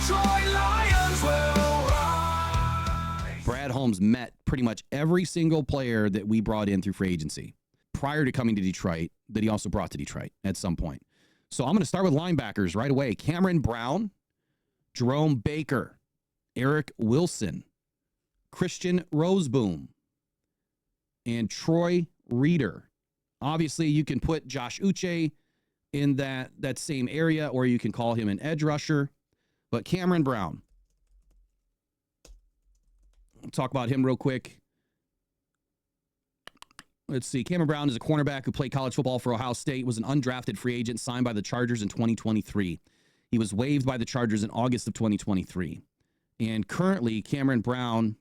Detroit Lions will rise. Brad Holmes met pretty much every single player that we brought in through free agency prior to coming to Detroit that he also brought to Detroit at some point. So I'm going to start with linebackers right away. Cameron Brown, Jerome Baker, Eric Wilson, Christian Roseboom, and Troy Reeder. Obviously, you can put Josh Uche in that same area, or you can call him an edge rusher. But Cameron Brown, I'll talk about him real quick. Let's see. Cameron Brown is a cornerback who played college football for Ohio State, was an undrafted free agent signed by the Chargers in 2023. He was waived by the Chargers in August of 2023. And currently, Cameron Brown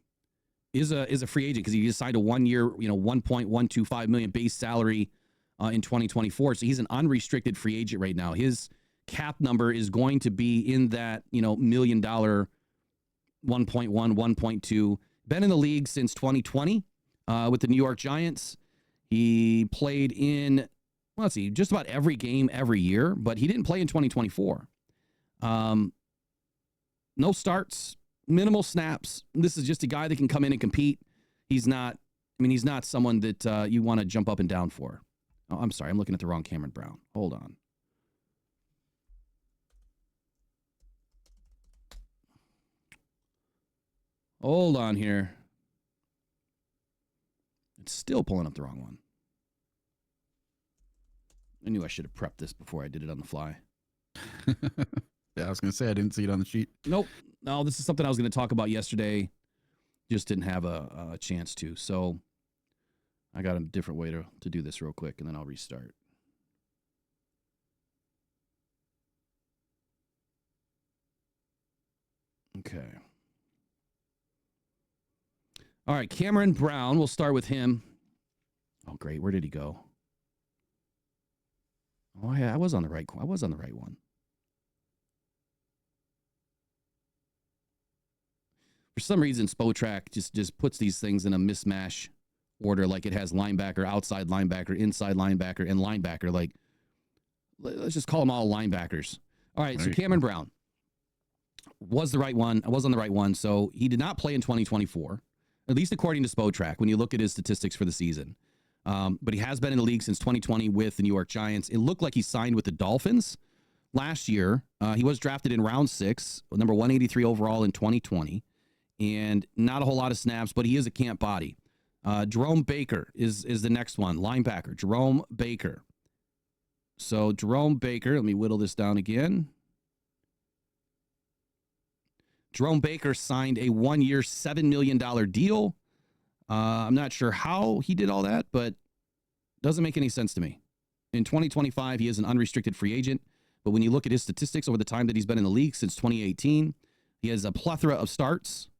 is a free agent because he just signed a 1 year, $1.125 million base salary in 2024. So he's an unrestricted free agent right now. His cap number is going to be in that, $1 million, 1.1, 1.2. Been in the league since 2020 with the New York Giants. He played in, just about every game every year, but he didn't play in 2024. No starts, minimal snaps. This is just a guy that can come in and compete. He's not someone that you want to jump up and down for. Oh, I'm sorry. I'm looking at the wrong Cameron Brown. Hold on. Hold on here. It's still pulling up the wrong one. I knew I should have prepped this before I did it on the fly. Yeah, I was going to say I didn't see it on the sheet. Nope. No, this is something I was going to talk about yesterday. Just didn't have a chance to. So I got a different way to do this real quick, and then I'll restart. Okay. All right, Cameron Brown. We'll start with him. Oh, great. Where did he go? Oh, yeah, I was on the right one. For some reason, Spotrac just puts these things in a mismatch order, like it has linebacker, outside linebacker, inside linebacker, and linebacker. Like, let's just call them all linebackers. All right, so Cameron Brown was the right one. I was on the right one. So he did not play in 2024. At least according to Spotrac, when you look at his statistics for the season. But he has been in the league since 2020 with the New York Giants. It looked like he signed with the Dolphins last year. He was drafted in round 6, number 183 overall in 2020. And not a whole lot of snaps, but he is a camp body. Jerome Baker is the next one, linebacker. Jerome Baker. So Jerome Baker, let me whittle this down again. Jerome Baker signed a 1 year, $7 million deal. I'm not sure how he did all that, but doesn't make any sense to me. In 2025, he is an unrestricted free agent. But when you look at his statistics over the time that he's been in the league since 2018, he has a plethora of starts.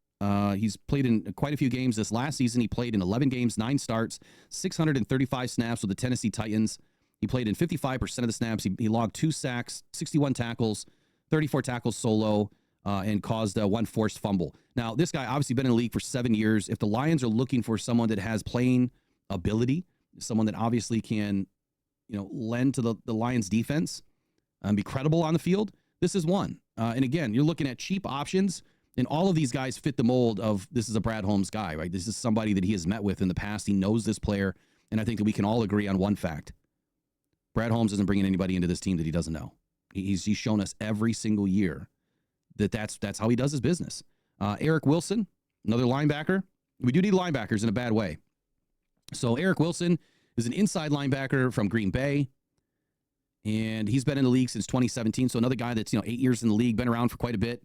He's played in quite a few games this last season. He played in 11 games, 9 starts, 635 snaps with the Tennessee Titans. He played in 55% of the snaps. He logged 2 sacks, 61 tackles, 34 tackles solo, and caused 1 forced fumble. Now, this guy obviously been in the league for 7 years. If the Lions are looking for someone that has playing ability, someone that obviously can, lend to the Lions defense and be credible on the field, this is one. And again, you're looking at cheap options, and all of these guys fit the mold of this is a Brad Holmes guy, right? This is somebody that he has met with in the past. He knows this player, and I think that we can all agree on one fact. Brad Holmes isn't bringing anybody into this team that he doesn't know. He's shown us every single year that's how he does his business. Eric Wilson, another linebacker. We do need linebackers in a bad way. So Eric Wilson is an inside linebacker from Green Bay, and he's been in the league since 2017. So another guy that's 8 years in the league, been around for quite a bit.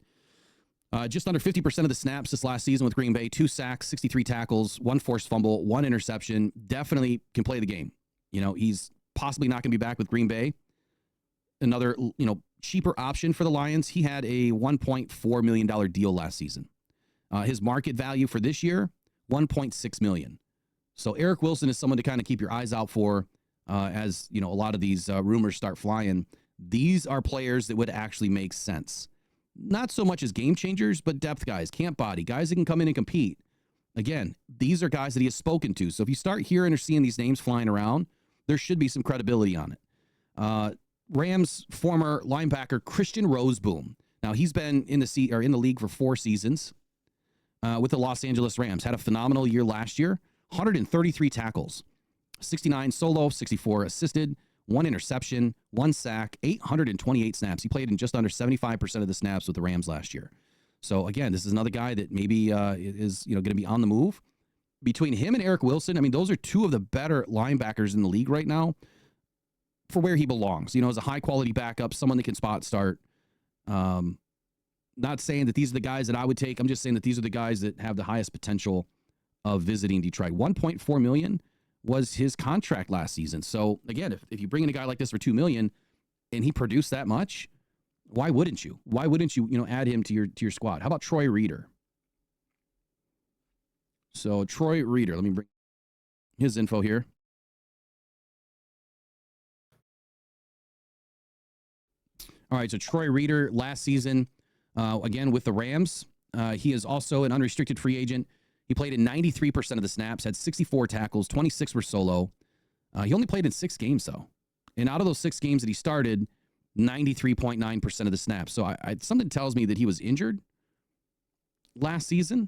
Just under 50% of the snaps this last season with Green Bay, 2 sacks, 63 tackles, 1 forced fumble, 1 interception. Definitely can play the game. He's possibly not going to be back with Green Bay. Another, cheaper option for the Lions. He had a $1.4 million deal last season. His market value for this year, $1.6 million. So Eric Wilson is someone to kind of keep your eyes out for as, a lot of these rumors start flying. These are players that would actually make sense. Not so much as game changers, but depth guys, camp body, guys that can come in and compete. Again, these are guys that he has spoken to. So if you start hearing or seeing these names flying around, there should be some credibility on it. Rams former linebacker Christian Roseboom. Now, he's been in the league for 4 seasons with the Los Angeles Rams. Had a phenomenal year last year. 133 tackles, 69 solo, 64 assisted, 1 interception, 1 sack, 828 snaps. He played in just under 75% of the snaps with the Rams last year. So again, this is another guy that maybe is going to be on the move. Between him and Eric Wilson, I mean, those are 2 of the better linebackers in the league right now for where he belongs. As a high quality backup, someone that can spot start. Not saying that these are the guys that I would take. I'm just saying that these are the guys that have the highest potential of visiting Detroit. $1.4 million was his contract last season. So again, if you bring in a guy like this for $2 million and he produced that much, why wouldn't you? Why wouldn't you, add him to your squad? How about Troy Reeder? So Troy Reeder, let me bring his info here. All right, so Troy Reeder last season, again with the Rams, he is also an unrestricted free agent. He played in 93% of the snaps, had 64 tackles, 26 were solo. He only played in 6 games, though. And out of those 6 games that he started, 93.9% of the snaps. So something tells me that he was injured last season.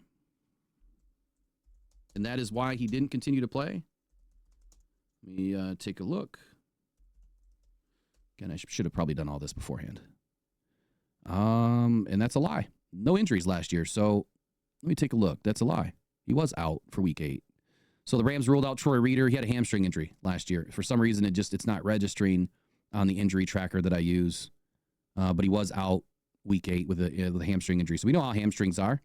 And that is why he didn't continue to play. Let me take a look. Again, I should have probably done all this beforehand. And that's a lie. No injuries last year. So let me take a look. That's a lie. He was out for week 8. So the Rams ruled out Troy Reeder. He had a hamstring injury last year. For some reason, it's not registering on the injury tracker that I use. But he was out week 8 with a hamstring injury. So we know how hamstrings are.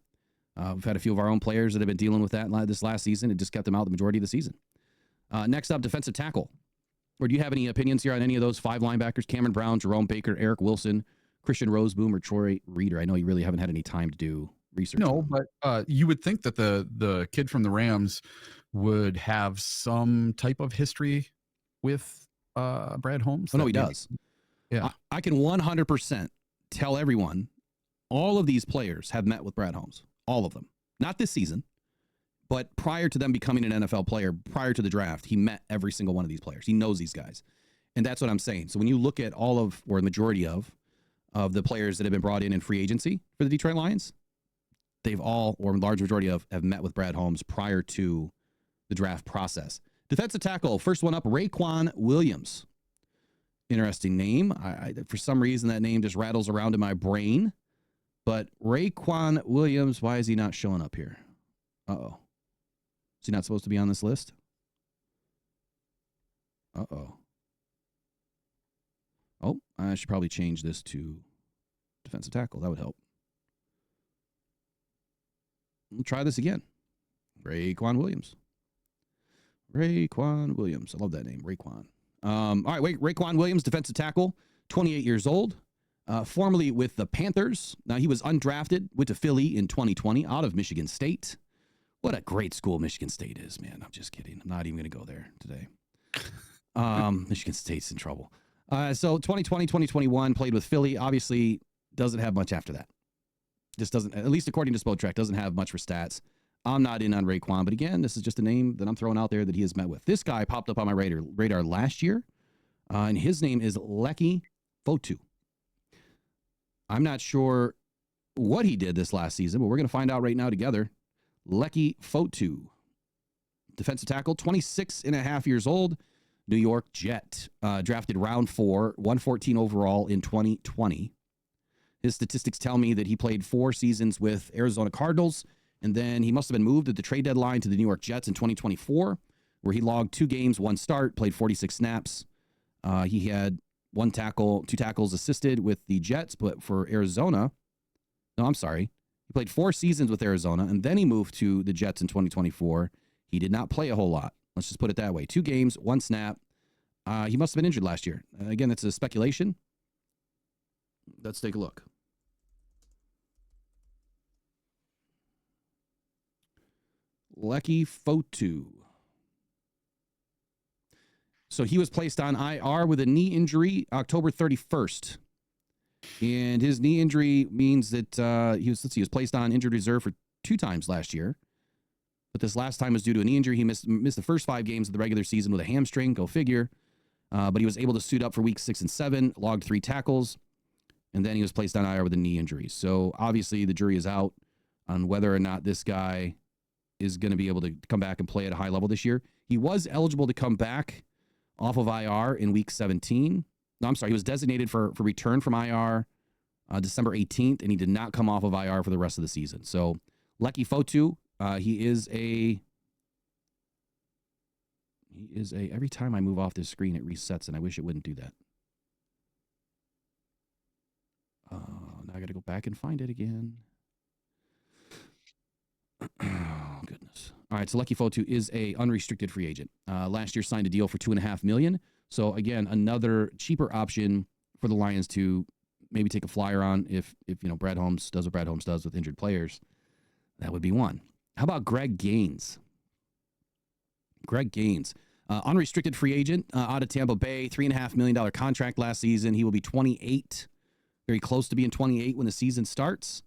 We've had a few of our own players that have been dealing with that this last season. It just kept them out the majority of the season. Next up, defensive tackle. Or do you have any opinions here on any of those 5 linebackers? Cameron Brown, Jerome Baker, Eric Wilson, Christian Roseboom, or Troy Reeder? I know you really haven't had any time to do research. No, but you would think that the kid from the Rams would have some type of history with Brad Holmes. Oh, no, he does. Yeah. I can 100% tell everyone all of these players have met with Brad Holmes. All of them. Not this season, but prior to them becoming an NFL player, prior to the draft, he met every single one of these players. He knows these guys. And that's what I'm saying. So when you look at all of, or the majority of the players that have been brought in free agency for the Detroit Lions, they've all, or a large majority of, have met with Brad Holmes prior to the draft process. Defensive tackle, first one up, Raequan Williams. Interesting name. For some reason, that name just rattles around in my brain. But Raequan Williams, why is he not showing up here? Uh-oh. Is he not supposed to be on this list? Uh-oh. Oh, I should probably change this to defensive tackle. That would help. We'll try this again. Raequan Williams. Raequan Williams. I love that name, Raequan. All right, Raequan Williams, defensive tackle, 28 years old, formerly with the Panthers. Now, he was undrafted, went to Philly in 2020 out of Michigan State. What a great school Michigan State is, man. I'm just kidding. I'm not even going to go there today. Michigan State's in trouble. So 2020, 2021, played with Philly. Obviously, doesn't have much after that. Just doesn't, at least according to Spotrac, doesn't have much for stats. I'm not in on Raequan, but again, this is just a name that I'm throwing out there that he has met with. This guy popped up on my radar last year, and his name is Leki Fotu. I'm not sure what he did this last season, but we're going to find out right now together. Leki Fotu, defensive tackle, 26 and a half years old, New York Jet, drafted round 4, 114 overall in 2020. His statistics tell me that he played 4 seasons with Arizona Cardinals, and then he must have been moved at the trade deadline to the New York Jets in 2024, where he logged 2 games, 1 start, played 46 snaps. He had 1 tackle, 2 tackles assisted with the Jets, but for Arizona, no, I'm sorry. He played 4 seasons with Arizona, and then he moved to the Jets in 2024. He did not play a whole lot. Let's just put it that way. 2 games, 1 snap. He must have been injured last year. Again, that's a speculation. Let's take a look. Leki Fotu. So he was placed on IR with a knee injury October 31st. And his knee injury means that he was placed on injured reserve for 2 times last year. But this last time was due to a knee injury. He missed the first 5 games of the regular season with a hamstring, go figure. But he was able to suit up for weeks 6 and 7, logged 3 tackles. and then he was placed on IR with a knee injury. So obviously the jury is out on whether or not this guy is going to be able to come back and play at a high level this year. He was eligible to come back off of IR in week 17. No, I'm sorry. He was designated for return from IR December 18th, and he did not come off of IR for the rest of the season. So Leki Fotu, he is a, every time I move off this screen, it resets, and I wish it wouldn't do that. Now I got to go back and find it again. Oh, goodness. All right, so Leki Fotu is a unrestricted free agent. Last year signed a deal for $2.5 million. So again, another cheaper option for the Lions to maybe take a flyer on if Brad Holmes does what Brad Holmes does with injured players. That would be one. How about Greg Gaines? Greg Gaines, unrestricted free agent out of Tampa Bay, $3.5 million contract last season. He will be 28, very close to being 28 when the season starts.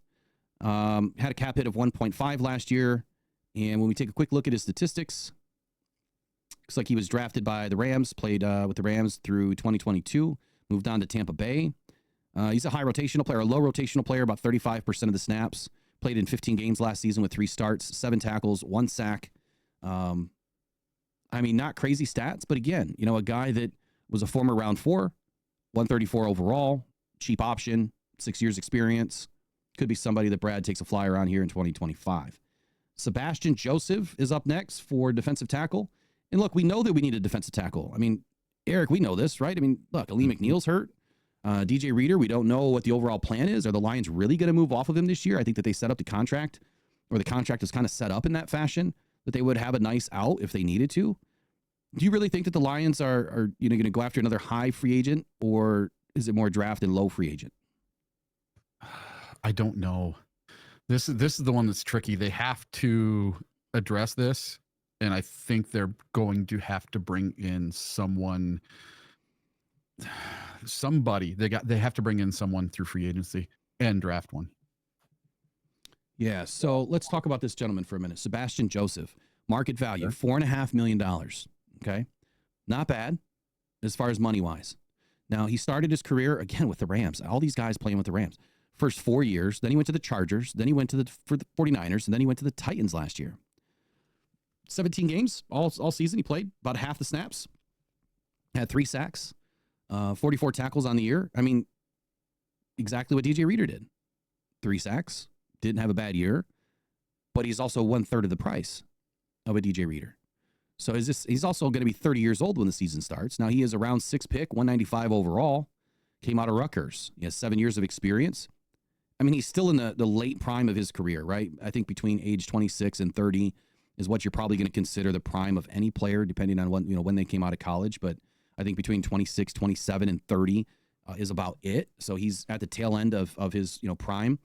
Had a cap hit of 1.5 last year. And when we take a quick look at his statistics, looks like he was drafted by the Rams, played with the Rams through 2022, moved on to Tampa Bay. He's a high rotational player, a low rotational player, about 35% of the snaps. Played in 15 games last season with 3 starts, 7 tackles, 1 sack. I mean, not crazy stats, but again, a guy that was a former round 4, 134 overall, cheap option, 6 years experience. Could be somebody that Brad takes a flyer on here in 2025. Sebastian Joseph is up next for defensive tackle. And look, we know that we need a defensive tackle. I mean, Eric, we know this, right? I mean, look, Ali McNeil's hurt. DJ Reader, we don't know what the overall plan is. Are the Lions really going to move off of him this year? I think that they set up the contract, or the contract was kind of set up in that fashion, that they would have a nice out if they needed to. Do you really think that the Lions are going to go after another high free agent, or is it more draft and low free agent? I don't know. This is the one that's tricky. They have to address this, and I think they're going to have to bring in somebody. They have to bring in someone through free agency and draft one. Yeah. So let's talk about this gentleman for a minute. Sebastian Joseph, market value, $4.5 million. Okay. Not bad as far as money wise. Now he started his career again with the Rams. All these guys playing with the Rams. First 4 years, then he went to the Chargers, then he went for the 49ers, and then he went to the Titans last year. 17 games all season. He played about half the snaps, had 3 sacks, 44 tackles on the year. I mean, exactly what DJ Reader did. 3 sacks, didn't have a bad year, but he's also 1/3 of the price of a DJ Reader. So he's also going to be 30 years old when the season starts. Now he is a round 6 pick, 195 overall, came out of Rutgers. He has 7 years of experience. I mean, he's still in the late prime of his career, right? I think between age 26 and 30 is what you're probably going to consider the prime of any player, depending on when they came out of college. But I think between 26, 27, and 30 is about it. So he's at the tail end of his prime.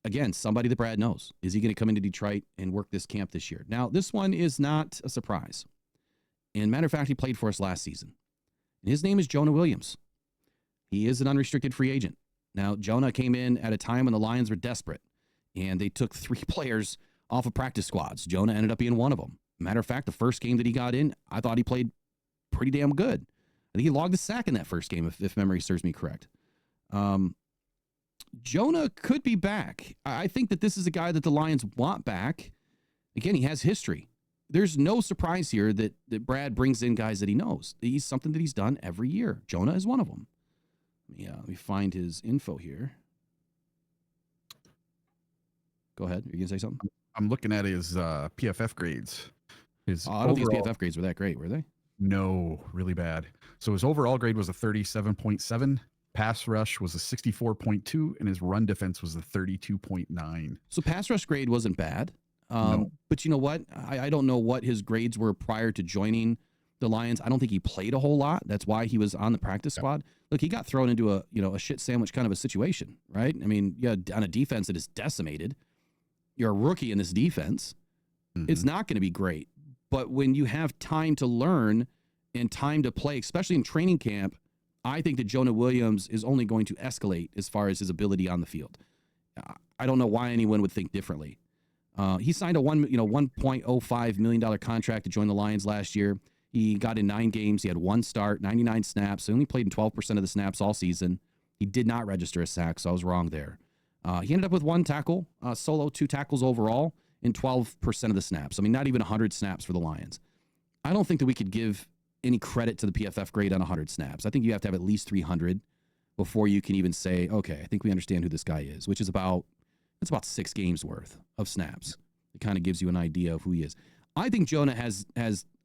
Again, somebody that Brad knows. Is he going to come into Detroit and work this camp this year? Now, this one is not a surprise. And matter of fact, he played for us last season. And his name is Jonah Williams. He is an unrestricted free agent. Now, Jonah came in at a time when the Lions were desperate, and they took 3 players off of practice squads. Jonah ended up being one of them. Matter of fact, the first game that he got in, I thought he played pretty damn good. I think he logged a sack in that first game, if memory serves me correct. Jonah could be back. I think that this is a guy that the Lions want back. Again, he has history. There's no surprise here that Brad brings in guys that he knows. He's something that he's done every year. Jonah is one of them. Yeah, let me find his info here. Go ahead. Are you going to say something? I'm looking at his PFF grades. I don't think his PFF grades were that great, were they? No, really bad. So his overall grade was a 37.7. Pass rush was a 64.2, and his run defense was a 32.9. So pass rush grade wasn't bad. No. But you know what? I don't know what his grades were prior to joining the Lions. I don't think he played a whole lot. That's why he was on the practice squad. Look, he got thrown into a shit sandwich kind of a situation, right? I mean, yeah, on a defense that is decimated. You're a rookie in this defense. Mm-hmm. It's not going to be great. But when you have time to learn and time to play, especially in training camp, I think that Jonah Williams is only going to escalate as far as his ability on the field. I don't know why anyone would think differently. He signed a $1.05 million contract to join the Lions last year. He got in 9 games. He had 1 start, 99 snaps. He only played in 12% of the snaps all season. He did not register a sack, so I was wrong there. He ended up with 1 tackle, solo, 2 tackles overall in 12% of the snaps. I mean, not even 100 snaps for the Lions. I don't think that we could give any credit to the PFF grade on 100 snaps. I think you have to have at least 300 before you can even say, okay, I think we understand who this guy is, which is about 6 games worth of snaps. It kind of gives you an idea of who he is. I think Jonah has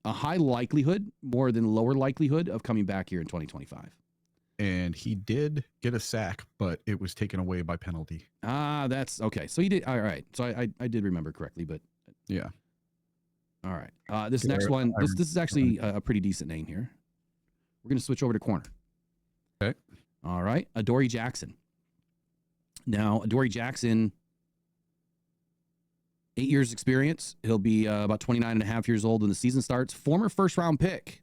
a high likelihood, more than lower likelihood, of coming back here in 2025. And he did get a sack, but it was taken away by penalty. That's okay. So he did. All right. So I did remember correctly, but yeah. All right. This next one, this is actually a pretty decent name here. We're going to switch over to corner. Okay. All right. Adoree Jackson. Now, Adoree Jackson, 8 years experience. He'll be about 29 and a half years old when the season starts. Former first-round pick,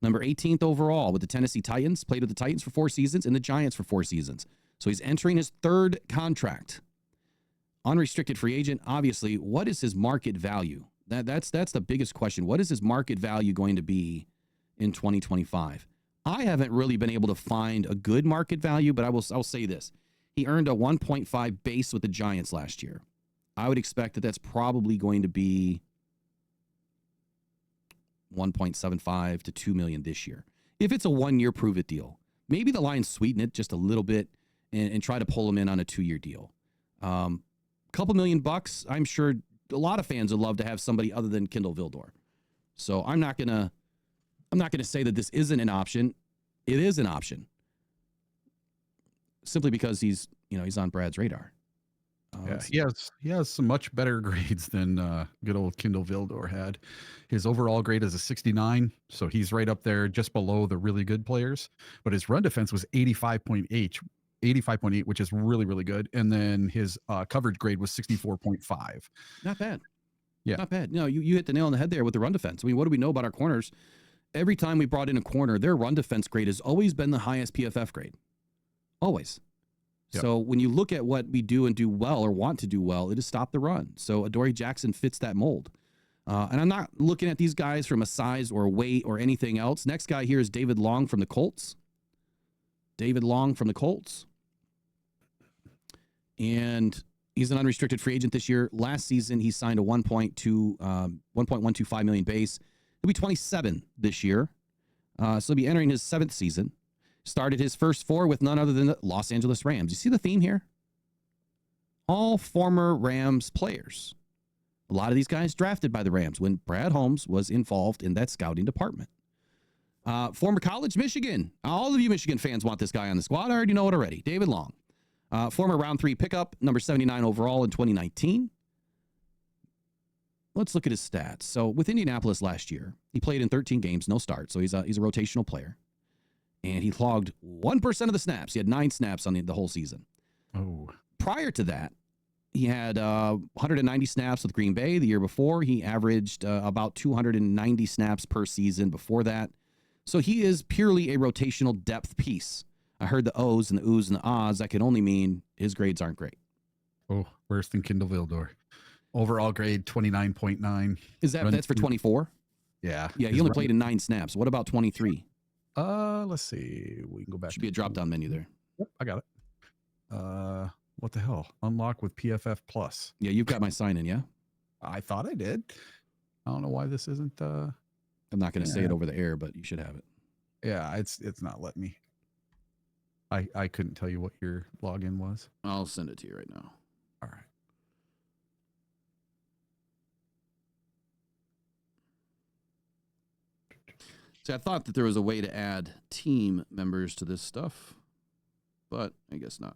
number 18th overall with the Tennessee Titans. Played with the Titans for 4 seasons and the Giants for 4 seasons. So he's entering his 3rd contract. Unrestricted free agent. Obviously, what is his market value? That's the biggest question. What is his market value going to be in 2025? I haven't really been able to find a good market value, but I'll say this. He earned a 1.5 base with the Giants last year. I would expect that that's probably going to be 1.75 to 2 million this year. If it's a 1-year prove it deal, maybe the Lions sweeten it just a little bit and try to pull him in on a 2-year deal. Couple $1 million, I'm sure a lot of fans would love to have somebody other than Kindle Vildor. So I'm not gonna say that this isn't an option. It is an option. Simply because he's on Brad's radar. He has some much better grades than good old Kindle Vildor had. His overall grade is a 69, so he's right up there just below the really good players. But his run defense was 85.8, which is really, really good. And then his coverage grade was 64.5. Not bad. Yeah. Not bad. No, you hit the nail on the head there with the run defense. I mean, what do we know about our corners? Every time we brought in a corner, their run defense grade has always been the highest PFF grade. Always. Yep. So when you look at what we do and do well or want to do well, it is stop the run. So Adoree Jackson fits that mold. And I'm not looking at these guys from a size or a weight or anything else. Next guy here is David Long from the Colts. And he's an unrestricted free agent this year. Last season, he signed a 1.125 million base. He'll be 27 this year. So he'll be entering his 7th season. Started his first 4 with none other than the Los Angeles Rams. You see the theme here? All former Rams players. A lot of these guys drafted by the Rams when Brad Holmes was involved in that scouting department. Former College Michigan. All of you Michigan fans want this guy on the squad. I already know it already. David Long. Former round 3 pickup, number 79 overall in 2019. Let's look at his stats. So with Indianapolis last year, he played in 13 games, no start. So he's a rotational player. And he logged 1% of the snaps. He had 9 snaps on the whole season. Oh. Prior to that, he had 190 snaps with Green Bay. The year before, he averaged about 290 snaps per season before that. So he is purely a rotational depth piece. I heard the O's and the oohs and the ahs. That can only mean his grades aren't great. Oh, worse than Kindle Vildor. Overall grade 29.9. Is that's for 24? Yeah. Yeah, he only played in 9 snaps. What about 23? Let's see. We can go back. Should be a drop-down menu there. Yep, I got it. What the hell? Unlock with PFF Plus. Yeah, you've got my sign in, yeah? I thought I did. I don't know why this isn't I'm not going to say it over the air, but you should have it. Yeah, it's not letting me. I couldn't tell you what your login was. I'll send it to you right now. All right. See, I thought that there was a way to add team members to this stuff, but I guess not.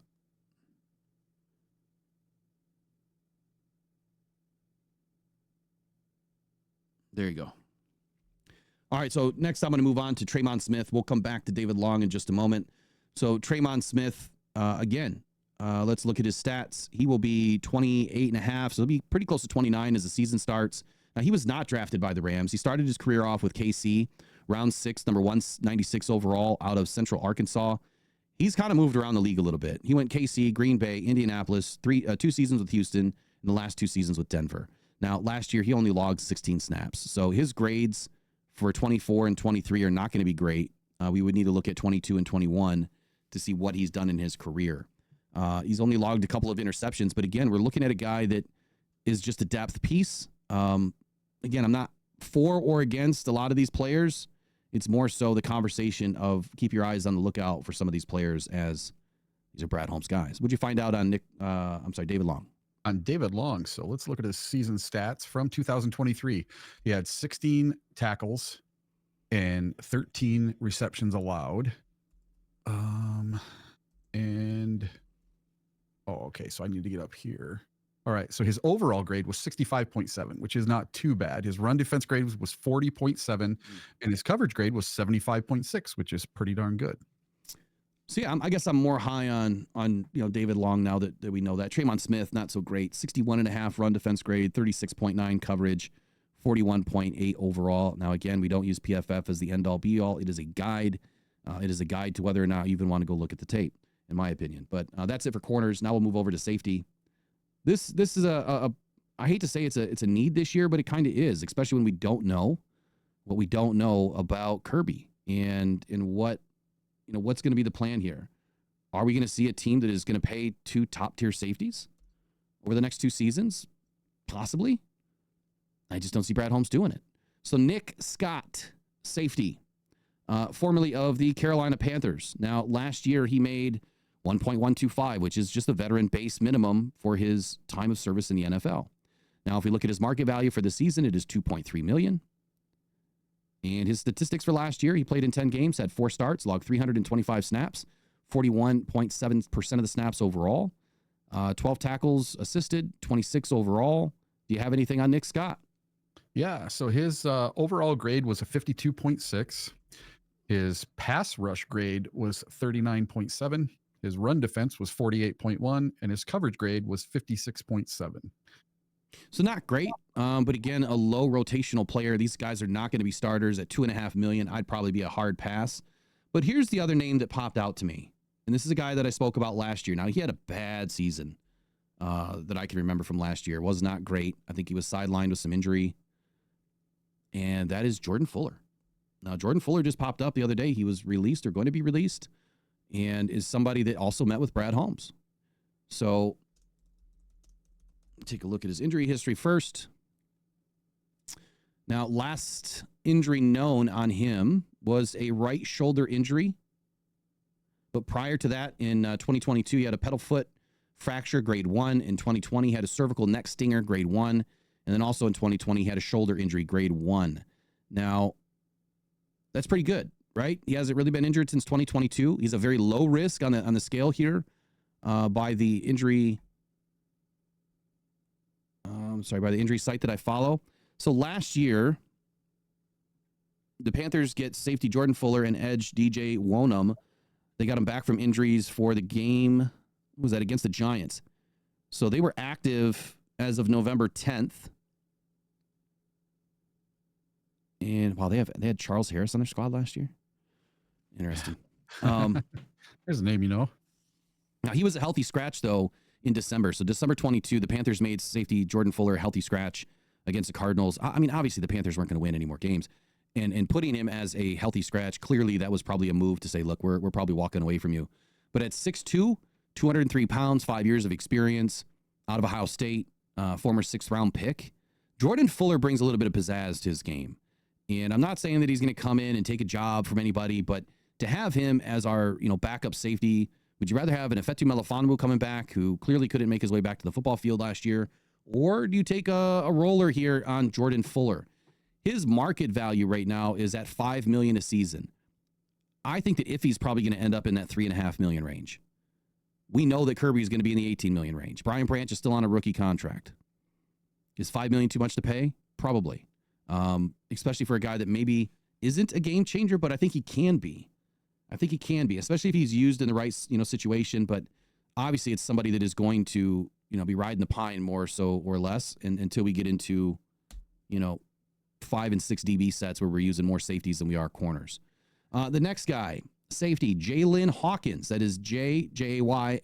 There you go. All right, so next I'm going to move on to Tremon Smith. We'll come back to David Long in just a moment. So Tremon Smith, again, let's look at his stats. He will be 28 and a half, so he'll be pretty close to 29 as the season starts. Now, he was not drafted by the Rams. He started his career off with KC, round 6, number 196 overall out of Central Arkansas. He's kind of moved around the league a little bit. He went KC, Green Bay, Indianapolis, 2 seasons with Houston, and the last 2 seasons with Denver. Now, last year, he only logged 16 snaps. So his grades for 24 and 23 are not going to be great. We would need to look at 22 and 21 to see what he's done in his career. He's only logged a couple of interceptions, but again, we're looking at a guy that is just a depth piece. Again, I'm not for or against a lot of these players. It's more so the conversation of keep your eyes on the lookout for some of these players as these are Brad Holmes guys. What'd you find out on David Long? On David Long. So let's look at his season stats from 2023. He had 16 tackles and 13 receptions allowed. Okay. So I need to get up here. All right. So his overall grade was 65.7, which is not too bad. His run defense grade was 40.7, and his coverage grade was 75.6, which is pretty darn good. So yeah, I guess I'm more high on David Long now that we know that. Tremont Smith, not so great. 61.5 run defense grade, 36.9 coverage, 41.8 overall. Now again, we don't use PFF as the end all be all. It is a guide. It is a guide to whether or not you even want to go look at the tape, in my opinion. But that's it for corners. Now we'll move over to safety. This is I hate to say it's a need this year, but it kind of is, especially when we don't know what we don't know about Kirby and what. What's going to be the plan here? Are we going to see a team that is going to pay 2 top-tier safeties over the next 2 seasons? Possibly. I just don't see Brad Holmes doing it. So Nick Scott, safety, formerly of the Carolina Panthers. Now, last year he made $1.125, which is just a veteran base minimum for his time of service in the NFL. Now, if we look at his market value for the season, it is $2.3 million. And his statistics for last year, he played in 10 games, had 4 starts, logged 325 snaps, 41.7% of the snaps overall, 12 tackles assisted, 26 overall. Do you have anything on Nick Scott? Yeah, so his overall grade was a 52.6. His pass rush grade was 39.7. His run defense was 48.1, and his coverage grade was 56.7. So not great, but again, a low rotational player. These guys are not going to be starters at $2.5 million. I'd probably be a hard pass. But here's the other name that popped out to me, and this is a guy that I spoke about last year. Now, he had a bad season that I can remember from last year. It was not great. I think he was sidelined with some injury, and that is Jordan Fuller. Now, Jordan Fuller just popped up the other day. He was released or going to be released, and is somebody that also met with Brad Holmes. So take a look at his injury history first. Now, last injury known on him was a right shoulder injury. But prior to that, in 2022, he had a pedal foot fracture, grade 1. In 2020, he had a cervical neck stinger, grade 1. And then also in 2020, he had a shoulder injury, grade 1. Now, that's pretty good, right? He hasn't really been injured since 2022. He's a very low risk on the scale here by the injury by the injury site that I follow. So last year, the Panthers get safety Jordan Fuller and edge DJ Wonum. They got him back from injuries for the game. Was that against the Giants? So they were active as of November 10th. And wow, they had Charles Harris on their squad last year. Interesting. There's a name, Now he was a healthy scratch though in December. So December 22, the Panthers made safety Jordan Fuller a healthy scratch against the Cardinals. I mean, obviously the Panthers weren't going to win any more games. And putting him as a healthy scratch, clearly that was probably a move to say, look, we're probably walking away from you. But at 6'2", 203 pounds, 5 years of experience, out of Ohio State, former 6th-round pick, Jordan Fuller brings a little bit of pizzazz to his game. And I'm not saying that he's going to come in and take a job from anybody, but to have him as our backup safety, would you rather have an Efetu Melifonwu coming back who clearly couldn't make his way back to the football field last year? Or do you take a roller here on Jordan Fuller? His market value right now is at $5 million a season. I think that Iffy's probably going to end up in that $3.5 million range. We know that Kirby's going to be in the $18 million range. Brian Branch is still on a rookie contract. Is $5 million too much to pay? Probably. Especially for a guy that maybe isn't a game changer, but I think he can be. Especially if he's used in the right, situation. But obviously, it's somebody that is going to, be riding the pine more so or less, and until we get into, 5 and 6 DB sets where we're using more safeties than we are corners. The next guy, safety, Jaylen Hawkins. That is Jayli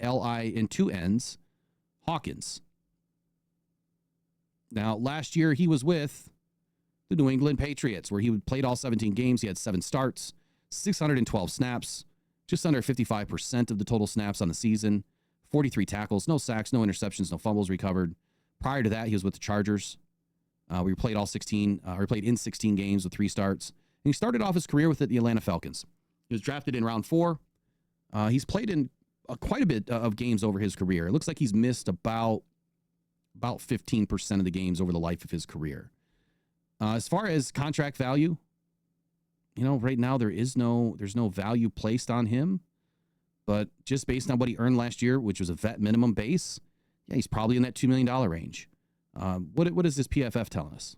and 2 N's. Hawkins. Now, last year he was with the New England Patriots, where he played all 17 games. He had 7 starts, 612 snaps, just under 55% of the total snaps on the season, 43 tackles, no sacks, no interceptions, no fumbles recovered. Prior to that, he was with the Chargers. We played all 16, or played in 16 games with 3 starts. And he started off his career with the Atlanta Falcons. He was drafted in round 4. He's played in quite a bit of games over his career. It looks like he's missed about 15% of the games over the life of his career. As far as contract value, right now there's no value placed on him, but just based on what he earned last year, which was a vet minimum base, yeah, he's probably in that $2 million range. What is this PFF telling us?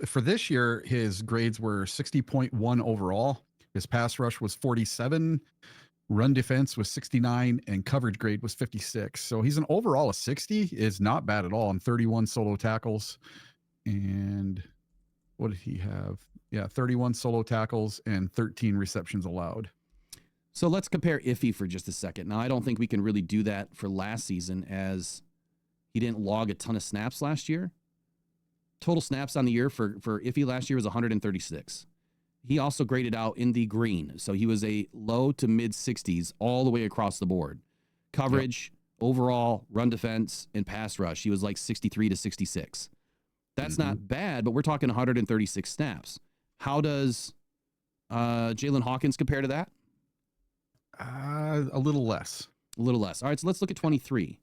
For this year, his grades were 60.1 overall. His pass rush was 47, run defense was 69, and coverage grade was 56. So he's an overall of 60. Is not bad at all on 31 solo tackles. And what did he have? Yeah, 31 solo tackles and 13 receptions allowed. So let's compare Iffy for just a second. Now, I don't think we can really do that for last season, as he didn't log a ton of snaps last year. Total snaps on the year for Iffy last year was 136. He also graded out in the green. So he was a low to mid 60s all the way across the board. Coverage, overall, run defense, and pass rush. He was like 63 to 66. That's not bad, but we're talking 136 snaps. How does Jalen Hawkins compare to that? A little less. A little less. All right, so let's look at 23.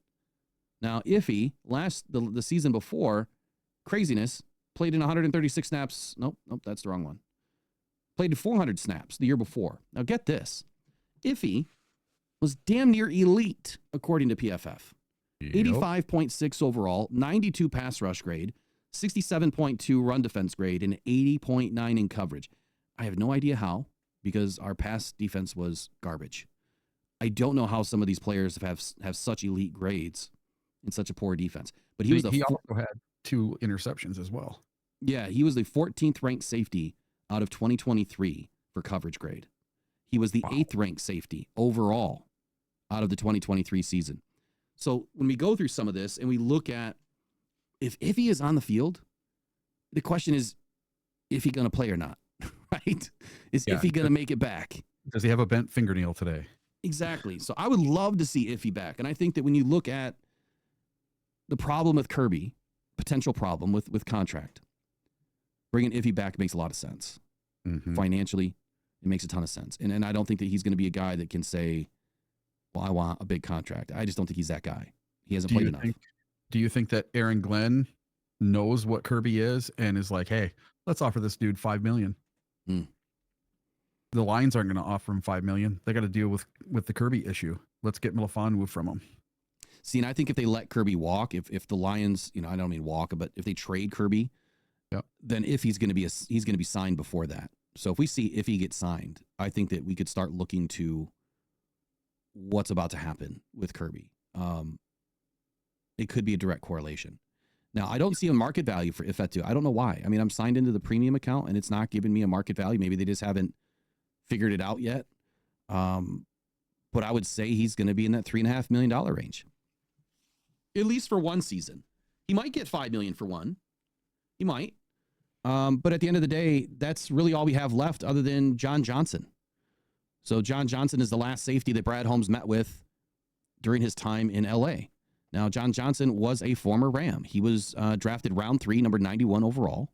Now, Iffy, the season before, craziness, played in 136 snaps. Nope, that's the wrong one. Played in 400 snaps the year before. Now, get this. Iffy was damn near elite, according to PFF. Yep. 85.6 overall, 92 pass rush grade, 67.2 run defense grade, and 80.9 in coverage. I have no idea how, because our pass defense was garbage. I don't know how some of these players have such elite grades in such a poor defense. But he also had 2 interceptions as well. Yeah, he was the 14th ranked safety out of 2023 for coverage grade. He was the 8th ranked safety overall out of the 2023 season. So when we go through some of this and we look at if he is on the field, the question is, if he going to play or not, right? If he going to make it back? Does he have a bent fingernail today? Exactly. So I would love to see Iffy back. And I think that when you look at the problem with Kirby, potential problem with contract, bringing Iffy back makes a lot of sense. Financially, it makes a ton of sense. And I don't think that he's going to be a guy that can say, well, I want a big contract. I just don't think he's that guy. He hasn't played enough. Do you think that Aaron Glenn knows what Kirby is and is like, hey, let's offer this dude $5 million? The Lions aren't going to offer him $5 million. They got to deal with the Kirby issue. Let's get Melifonwu from him. See, and I think if they let Kirby walk, if the Lions, I don't mean walk, but if they trade Kirby, then if he's going to be signed before that. So if he gets signed, I think that we could start looking to what's about to happen with Kirby. It could be a direct correlation. Now, I don't see a market value for Ifeatu. I don't know why. I mean, I'm signed into the premium account and it's not giving me a market value. Maybe they just haven't figured it out yet. But I would say he's going to be in that $3.5 million range, at least for one season. He might get $5 million for one. He might. But at the end of the day, that's really all we have left other than John Johnson. So John Johnson is the last safety that Brad Holmes met with during his time in LA. Now, John Johnson was a former Ram. He was drafted round 3, number 91 overall.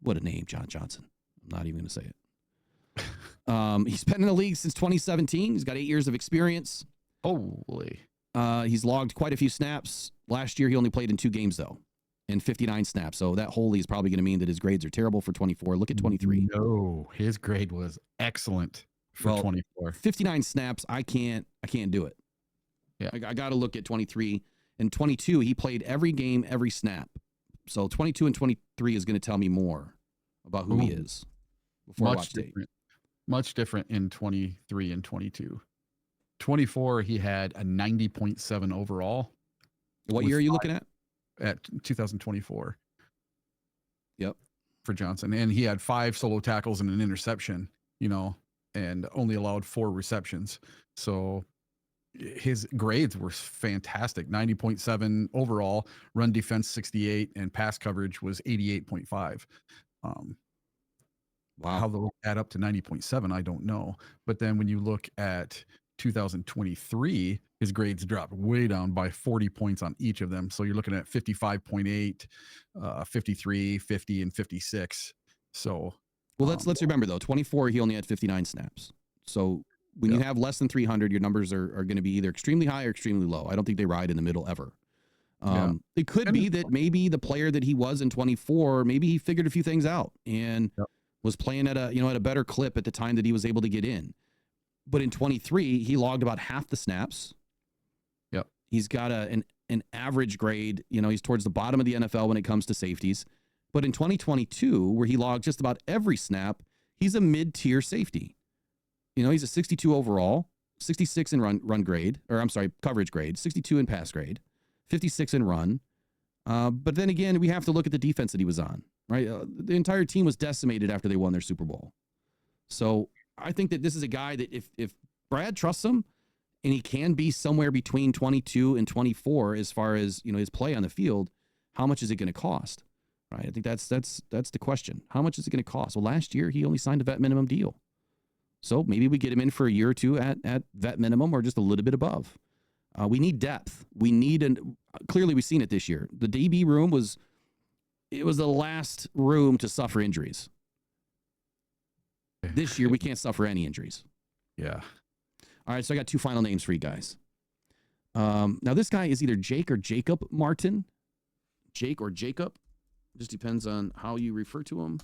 What a name, John Johnson. I'm not even going to say it. He's been in the league since 2017. He's got 8 years of experience. Holy. He's logged quite a few snaps. Last year, he only played in 2 games, though, and 59 snaps. So that wholly is probably going to mean that his grades are terrible for 24. Look at 23. No, his grade was excellent for 24. 59 snaps, I can't do it. Yeah, I got to look at 23. And 22, he played every game, every snap. So 22 and 23 is going to tell me more about who he is before I watch tape. Much different in 23 and 22. 24, he had a 90.7 overall. What year are you looking at? At 2024. Yep. For Johnson. And he had 5 solo tackles and an interception, and only allowed 4 receptions. So his grades were fantastic. 90.7 overall, run defense 68, and pass coverage was 88.5. Wow. How they'll add up to 90.7, I don't know. But then when you look at 2023, his grades dropped way down by 40 points on each of them. So you're looking at 55.8, 53, 50, and 56. So, Well, let's remember though, 24, he only had 59 snaps. So when you have less than 300, your numbers are going to be either extremely high or extremely low. I don't think they ride in the middle ever. It could be that maybe the player that he was in 24, maybe he figured a few things out and was playing at a better clip at the time that he was able to get in. But in 23, he logged about half the snaps. Yep. He's got an average grade. He's towards the bottom of the NFL when it comes to safeties. But in 2022, where he logged just about every snap, he's a mid-tier safety. He's a 62 overall, 66 in run grade, or I'm sorry, coverage grade, 62 in pass grade, 56 in run. But then again, we have to look at the defense that he was on, right? The entire team was decimated after they won their Super Bowl. So I think that this is a guy that if Brad trusts him and he can be somewhere between 22 and 24 as far as, his play on the field, how much is it going to cost? Right? I think that's the question. How much is it going to cost? Well, last year he only signed a vet minimum deal. So maybe we get him in for a year or two at vet minimum or just a little bit above. We need depth. Clearly we've seen it this year. The DB room was the last room to suffer injuries. This year we can't suffer any injuries. Yeah. All right, so I got two final names for you guys. Now this guy is either Jake or Jacob Martin. Jake or Jacob. Just depends on how you refer to him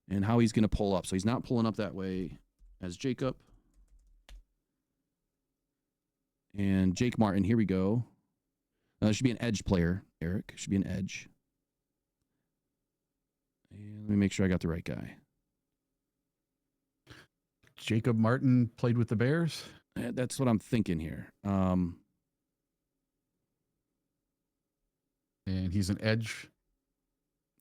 and how he's going to pull up. So he's not pulling up that way as Jacob. And Jake Martin, here we go. It should be an edge player, Eric. Should be an edge. And let me make sure I got the right guy. Jacob Martin played with the Bears? That's what I'm thinking here. And he's an edge.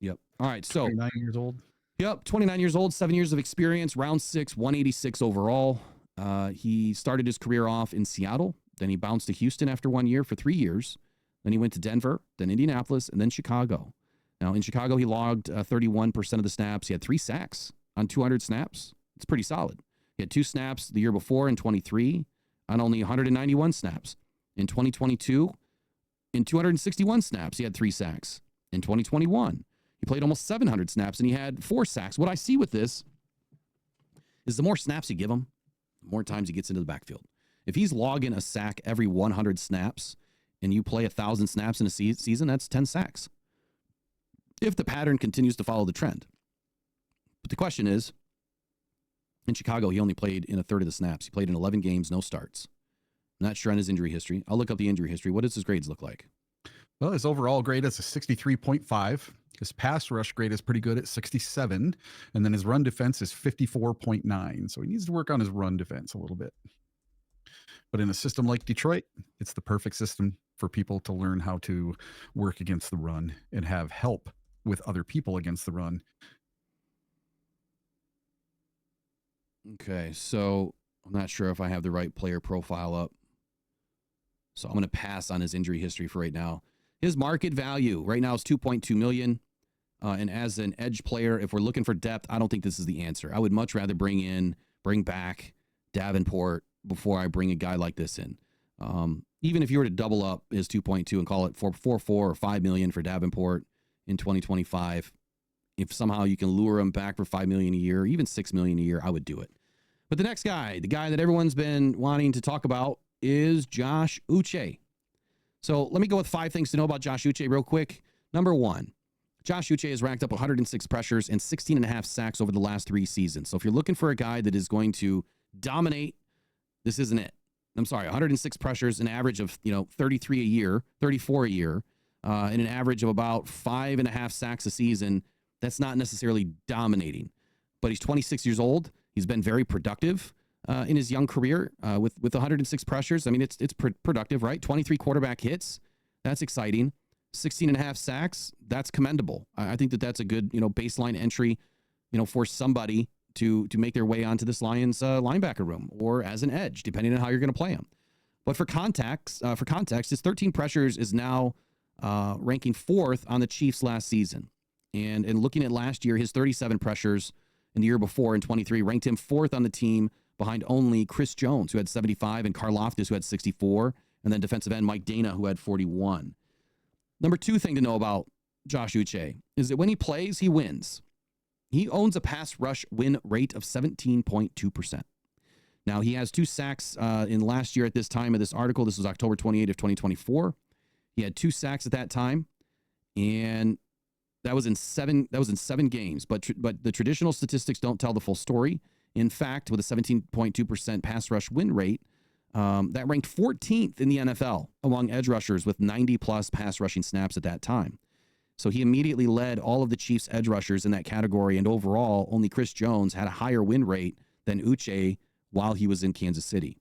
Yep. All right, so 29 years old. Yep, 29 years old, 7 years of experience, round 6, 186 overall. He started his career off in Seattle. Then he bounced to Houston after 1 year for 3 years. Then he went to Denver, then Indianapolis, and then Chicago. Now, in Chicago, he logged 31% of the snaps. He had 3 sacks on 200 snaps. It's pretty solid. He had 2 snaps the year before in 23 on only 191 snaps. In 2022, in 261 snaps, he had 3 sacks. In 2021, he played almost 700 snaps, and he had 4 sacks. What I see with this is the more snaps you give him, the more times he gets into the backfield. If he's logging a sack every 100 snaps, and you play 1,000 snaps in a season, that's 10 sacks. If the pattern continues to follow the trend. But the question is, in Chicago, he only played in a third of the snaps. He played in 11 games, no starts. Not sure on his injury history. I'll look up the injury history. What does his grades look like? Well, his overall grade is a 63.5. His pass rush grade is pretty good at 67. And then his run defense is 54.9. So he needs to work on his run defense a little bit. But in a system like Detroit, it's the perfect system for people to learn how to work against the run and have help with other people against the run. Okay, so I'm not sure if I have the right player profile up. So I'm going to pass on his injury history for right now. His market value right now is $2.2 million. And as an edge player, if we're looking for depth, I don't think this is the answer. I would much rather bring back Davenport before I bring a guy like this in. Even if you were to double up his 2.2 and call it 4.4 or $5 million for Davenport in 2025, if somehow you can lure him back for $5 million a year, even $6 million a year, I would do it. But the next guy, the guy that everyone's been wanting to talk about, is Josh Uche. So let me go with 5 things to know about Josh Uche real quick. Number 1, Josh Uche has racked up 106 pressures and 16.5 sacks over the last 3 seasons. So if you're looking for a guy that is going to dominate, this isn't it. I'm sorry, 106 pressures, an average of 33 a year, 34 a year, and an average of about 5.5 sacks a season. That's not necessarily dominating, but he's 26 years old. He's been very productive in his young career with 106 pressures. I mean, it's productive, right? 23 quarterback hits. That's exciting. 16.5 sacks. That's commendable. I think that's a good, baseline entry, for somebody to make their way onto this Lions linebacker room or as an edge, depending on how you're going to play him. But for context, his 13 pressures is now ranking 4th on the Chiefs last season. And looking at last year, his 37 pressures in the year before in 23, ranked him 4th on the team behind only Chris Jones, who had 75, and Karlaftis, who had 64, and then defensive end Mike Dana, who had 41. Number 2 thing to know about Josh Uche is that when he plays, he wins. He owns a pass rush win rate of 17.2%. Now, he has 2 sacks in last year at this time of this article. This was October 28 of 2024. He had 2 sacks at that time, and that was in 7 games. But the traditional statistics don't tell the full story. In fact, with a 17.2% pass rush win rate, that ranked 14th in the NFL among edge rushers with 90-plus pass rushing snaps at that time. So he immediately led all of the Chiefs' edge rushers in that category, and overall, only Chris Jones had a higher win rate than Uche while he was in Kansas City.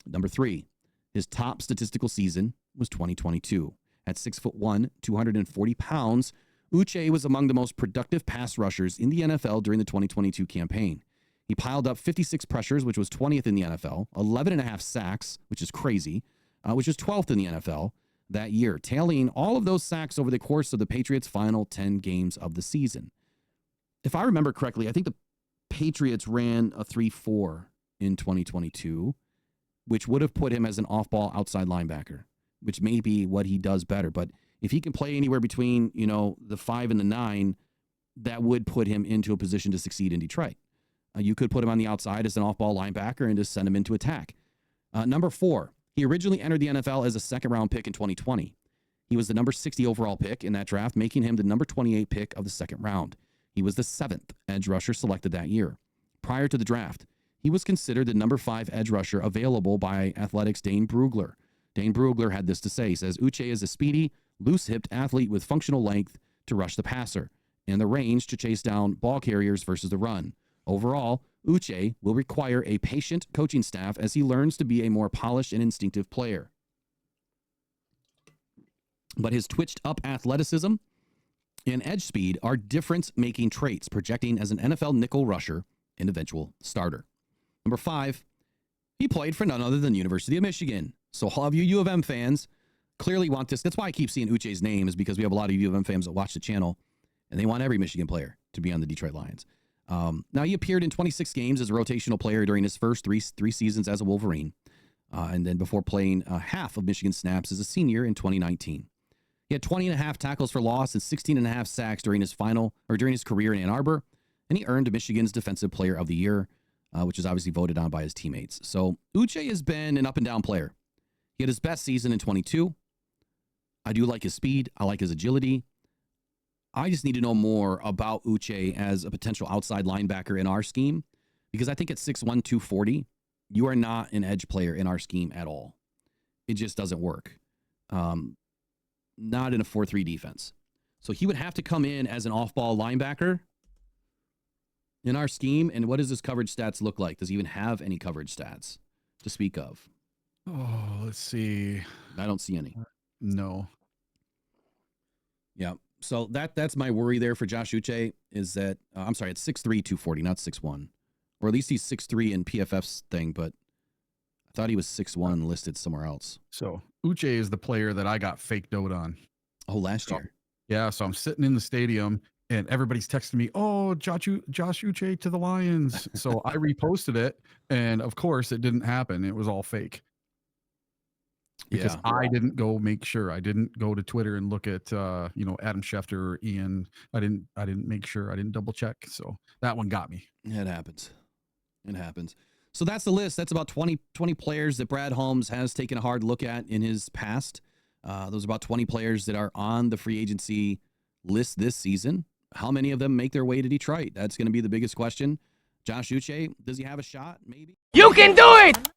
Number 3, his top statistical season was 2022. At 6'1", 240 pounds, Uche was among the most productive pass rushers in the NFL during the 2022 campaign. He piled up 56 pressures, which was 20th in the NFL, 11.5 sacks, which is crazy, which was 12th in the NFL that year, tallying all of those sacks over the course of the Patriots' final 10 games of the season. If I remember correctly, I think the Patriots ran a 3-4 in 2022, which would have put him as an off-ball outside linebacker, which may be what he does better. But if he can play anywhere between, the 5 and the 9, that would put him into a position to succeed in Detroit. You could put him on the outside as an off-ball linebacker and just send him into attack. Number 4, he originally entered the NFL as a second-round pick in 2020. He was the number 60 overall pick in that draft, making him the number 28 pick of the second round. He was the 7th edge rusher selected that year. Prior to the draft, he was considered the number 5 edge rusher available by Athletic's Dane Brugler. Dane Brugler had this to say. He says, Uche is a speedy, loose-hipped athlete with functional length to rush the passer and the range to chase down ball carriers versus the run. Overall, Uche will require a patient coaching staff as he learns to be a more polished and instinctive player. But his twitched-up athleticism and edge speed are difference-making traits, projecting as an NFL nickel rusher and eventual starter. Number 5, he played for none other than the University of Michigan. So all of you U of M fans clearly want this. That's why I keep seeing Uche's name, is because we have a lot of U of M fans that watch the channel, and they want every Michigan player to be on the Detroit Lions. Now, he appeared in 26 games as a rotational player during his first three seasons as a Wolverine, and then before playing half of Michigan snaps as a senior in 2019. He had 20.5 tackles for loss and 16.5 sacks during his career in Ann Arbor, and he earned Michigan's Defensive Player of the Year, which is obviously voted on by his teammates. So Uche has been an up-and-down player. He had his best season in 22. I do like his speed. I like his agility. I just need to know more about Uche as a potential outside linebacker in our scheme, because I think at 6'1", 240, you are not an edge player in our scheme at all. It just doesn't work. Not in a 4-3 defense. So he would have to come in as an off-ball linebacker in our scheme. And what does his coverage stats look like? Does he even have any coverage stats to speak of? Oh, let's see. I don't see any. No. Yeah. So that's my worry there for Josh Uche is that, I'm sorry, it's 6'3", 240, not 6'1". Or at least he's 6'3" in PFF's thing, but I thought he was 6'1" listed somewhere else. So Uche is the player that I got faked out on. Oh, last year. Yeah, so I'm sitting in the stadium and everybody's texting me, oh, Josh Uche to the Lions. So I reposted it, and of course it didn't happen. It was all fake. Because I didn't go make sure. I didn't go to Twitter and look at Adam Schefter or Ian. I didn't make sure. I didn't double check. So that one got me. It happens. It happens. So that's the list. That's about 20 players that Brad Holmes has taken a hard look at in his past. Those are about 20 players that are on the free agency list this season. How many of them make their way to Detroit? That's going to be the biggest question. Josh Uche, does he have a shot? Maybe. You can do it!